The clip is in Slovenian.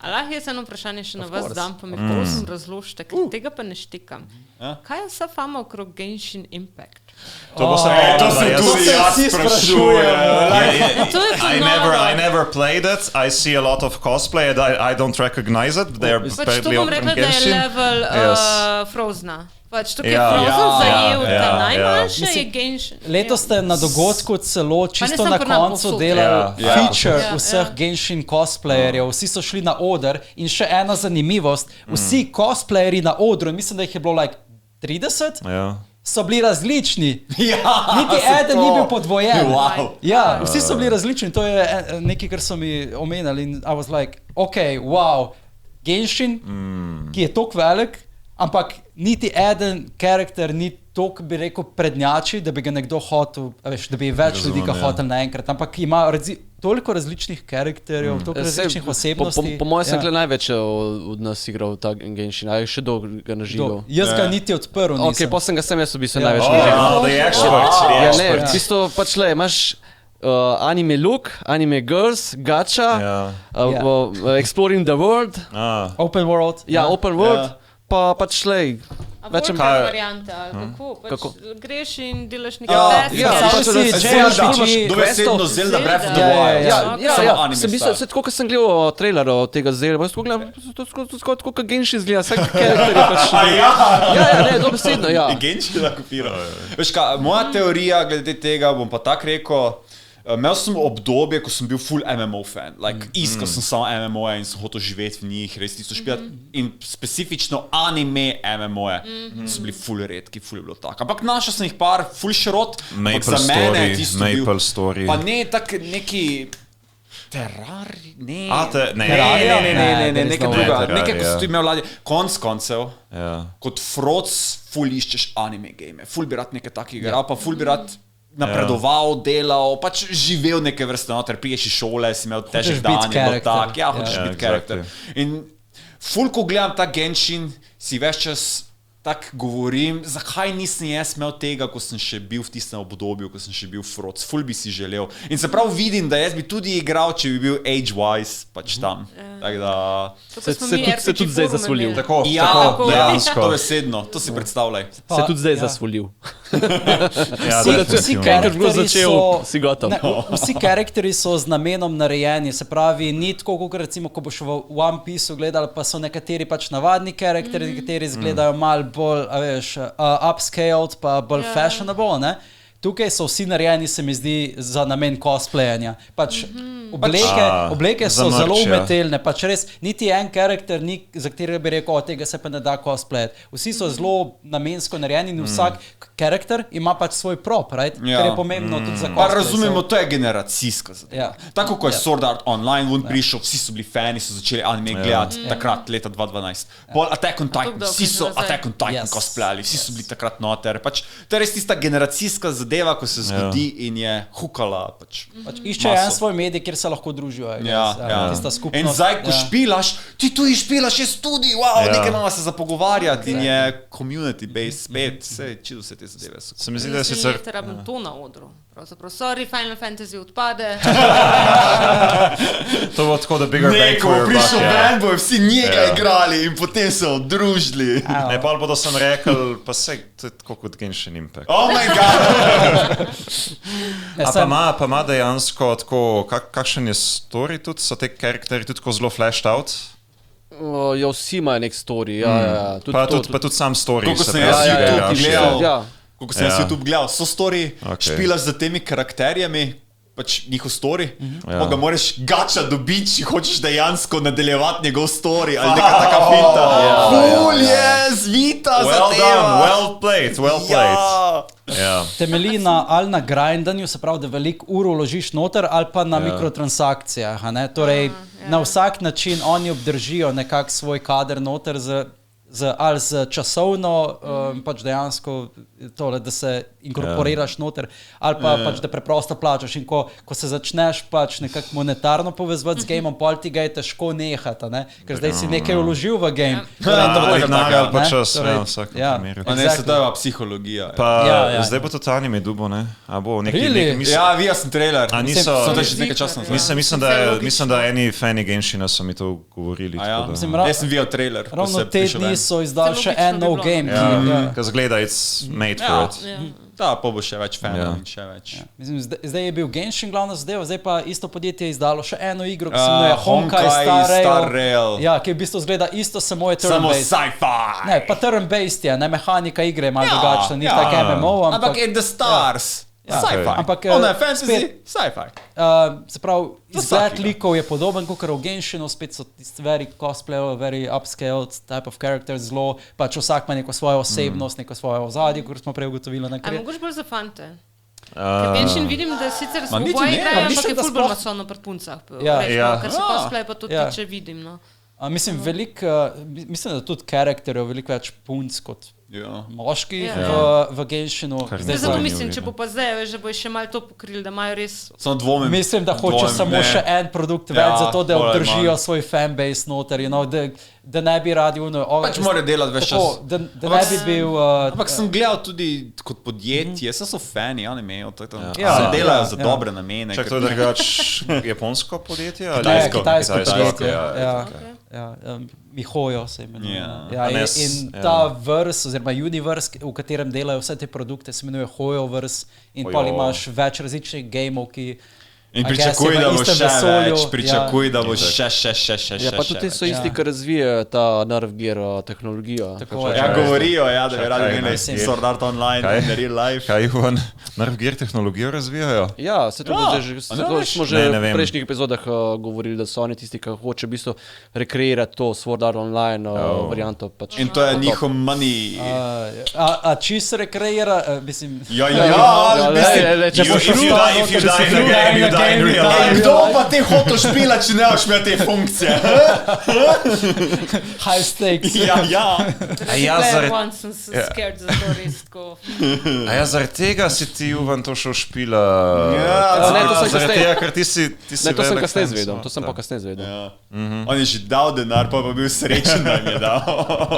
Lahko jaz eno vprašanje še na vas dam, pa mi prosim razložite, ker tega pa ne štikam. Kaj je vsa fama okrog Genshin Impact? To se tudi jaz sprašujem. I never played it. I see a lot of cosplay and I don't recognize it. They're badly on Genshin. from Da je level Frozna. Pač tukaj je Frozen zajel ta najmanjše je Genshin. Letos ste na dogodku celo čisto na koncu delali feature vseh Genshin cosplayerjev. Vsi so šli na oder in še ena zanimivost. Vsi cosplayeri na odru, mislim, da jih je bilo like 30, so bili različni. Niti eden ni bil podvojen. Ja, vsi so bili različni. To je nekaj, kar so mi omenjali. In I was like, ok, wow, Genshin, ki je toliko velik, ampak niti eden karakter ni toliko, bi rekel, prednjači, da bi ga nekdo hotel, veš, da bi več ljudi ga hotel naenkrat. Ampak ima toliko različnih karakterjev, toliko različnih osebnosti. Po mojem sem največ od nas igral ta Genshin, a je še dolgo ga naživel. Jaz ga niti odprl nisem. Ok, pa sem ga jaz v bistvu največ naživel. Ja, ne, v bistvu pač imaš anime look, anime girls, gacha, exploring the world. Open world. Ja, open world. Pa pač A bolj variante, kako? Greš in delaš nekaj dobesedno Zelda Breath of the Wild. Se tako, ko sem gledal trailer od tega Zelda, pa sem gledal, tako kot Genshin izgleda, vsak karakter je pač... Ja, dobesedno, ja. Genshin da kopira. Veš kaj, moja teorija glede tega, bom pa tak rekel, imel sem obdobje, ko sem bil full MMO fan. Iskal sem samo MMO-je in sem hotel živeti v njih, res tisto špijati. In specifično anime MMO-je so bili full redki, full je bilo tako. Ampak našel sem jih par, full širot. Maple Story. Pa ne tak neki... Terrari? Ne. Ne, nekaj druga. Nekaj, ko si tu imel ladje. Koncev, kot Froc, full iščeš anime game. Full bi rad nekaj takih igral, pa full bi rad napredoval, delal, pač živel neke vrste noter, priješ iz šole, si imel težek dan, je bilo tak, hočeš biti karakter. In ful, ko gledam ta Genshin, si več čas tak govorim, zakaj nisem jaz imel tega, ko sem še bil v tistem obdobju, ko sem še bil Froc, ful bi si želel. In se prav vidim, da jaz bi tudi igral, če bi bil age-wise, pač tam. Tak da... Se tudi zdaj zasvolil. Tako, to besedno, to si predstavljaj. Se tudi zdaj zasvolil. Vsi karakteri so z namenom narejeni, se pravi, ni tako, kot recimo, ko boš v One Pieceu gledal, pa so nekateri pač navadni karakteri, nekateri izgledajo malo bolj, upscaled, pa bolj fashionable, ne? Tukaj so vsi narejeni, se mi zdi, za namen cosplayanja. Pač obleke so zelo umetelne, pač res, niti en karakter ni, za katerega bi rekel, tega se pa ne da cosplayati. Vsi so zelo namensko narejeni in vsak karakter ima pač svoj prop, right? Kar je pomembno tudi za cosplay. Pa razumemo, to je generacijska zadeva. Tako, ko je Sword Art Online prišel, vsi so bili fani, so začeli anime gledati takrat, leta 2012. Pol Attack on Titan, vsi so Attack on Titan cosplayali, vsi so bili takrat noter. Pač, to je res tista generacijska zadeva, ko se zgodi in je hukala. Iščejo en svoj medij, kjer se lahko družijo. Tista skupnost. In zdaj, ko špilaš, ti tu špilaš, jaz tudi, nekaj imamo se za pogovarjati in je community based spet, čido se te zadeve so. Se mi zdi, da je sicer... Rabim to na odru. Sorry, Final Fantasy odpade. To bo tako, da bigger bang for your buck. Prišel band, bojo vsi njega igrali in potem se odružili. Ne, pa bodo sem rekel, pa se, to je tako kot Genshin Impact. Oh my god! Pa ima dejansko tako, kakšen je story tudi, so te karakteri tudi tako zelo flashed out? Ja, vsi imajo nek story, Pa tudi sam story. Koliko sem jaz YouTube gledal, koliko sem jaz YouTube gledal, so story, špilaš za temi karakterjami, pač njihov story, pa ga moraš gača dobiti, če hočeš dejansko nadaljevati njegov story, ali neka taka finta. Ful je, zvita za tema. Well played. Temelji ali na grindanju, se pravi, da veliko ur vložiš noter, ali pa na mikrotransakcijah. Torej, na vsak način oni obdržijo nekak svoj kader noter z ali z časovno, pač dejansko tole, da se inkorporiraš noter, ali pa pač, da preprosto plačaš. In ko se začneš pač nekako monetarno povezovati z gameom, pol ti ga je težko nehati, ne? Ker zdaj si nekaj vložil v game. Ali pa čas, vsak primer. Ne, se to je psihologija. Zdaj bo to anime dubo, ne? Ja, videl sem trailer. Mislim, da eni fani Genshina so mi to govorili. Jaz sem videl trailer. Ravno te dni so izdali še en nov game. Ker zgleda, it's made for it. Da, pa bo še več fanov in še več. Zdaj je bil Genshin glavna zadeva, zdaj pa isto podjetje je izdalo še eno igro, ki se imenuje Honkai Star Rail. Ja, ki v bistvu zgleda isto, samo je turn-based. Samo sci-fi. Ne, pa turn-based je, ne, mehanika igre je malo drugačna, ni tak MMO, ampak in the stars. Sci-fi. Ampak fantasy, sci-fi. Se pravi, izgled likov je podoben, kot v Genshinu, spet so very cosplay, very upscaled type of characters, zelo, pač vsak ima neko svojo osebnost, neko svoje ozadje, kot smo prej ugotovili. A mogoče bolj za fante? Genshin vidim, da sicer smo oboje igrajo, ampak je ful bolj masovno pri puncah. Kar se cosplay pa to tiče, vidim. Mislim, da tudi karakterjev veliko več punc kot moški v Genshinu. Zato mislim, če bo pa zdaj, že bo še malo to pokrili, da imajo res... Mislim, da hoče samo še en produkt več, zato da obdržijo svoj fanbase noter, da ne bi radi pač mora delati več čas. Da ne bi bil... Ampak sem gledal tudi kot podjetje, so fani, animejo, se delajo za dobre namene. Čak, to je drugač japonsko podjetje? Kitajsko podjetje. Mihojo se imenuje. In ta vrst, oziroma universe, v katerem delajo vse te produkte, se imenuje Hoyoverse in pa imaš več različnih gameov, ki in pričakuj, da bo še več, pričakuj, da bo še. Ja, pa tudi so isti, ki razvijajo ta Nerve Gear tehnologijo. Ja, govorijo, da je radi gledali Sword Art Online in Real Life. Kaj, Ivan, Nerve Gear tehnologijo razvijajo? Ja, smo že v prejšnjih epizodah govorili, da so oni tisti, ki hoče v bistvu rekreirati to Sword Art Online varianto. In to je njihov money. A čist rekreira, mislim... Kdo pa te hotel špila, če ne boš imel te funkcije? High stakes. Zaradi tega si ti, Ivan, to šel špila. Zaradi tega, ker ti si to sem kasneje zvedel. To sem pa kasneje zvedel. On je že dal denar, pa bil srečen, da jim je dal.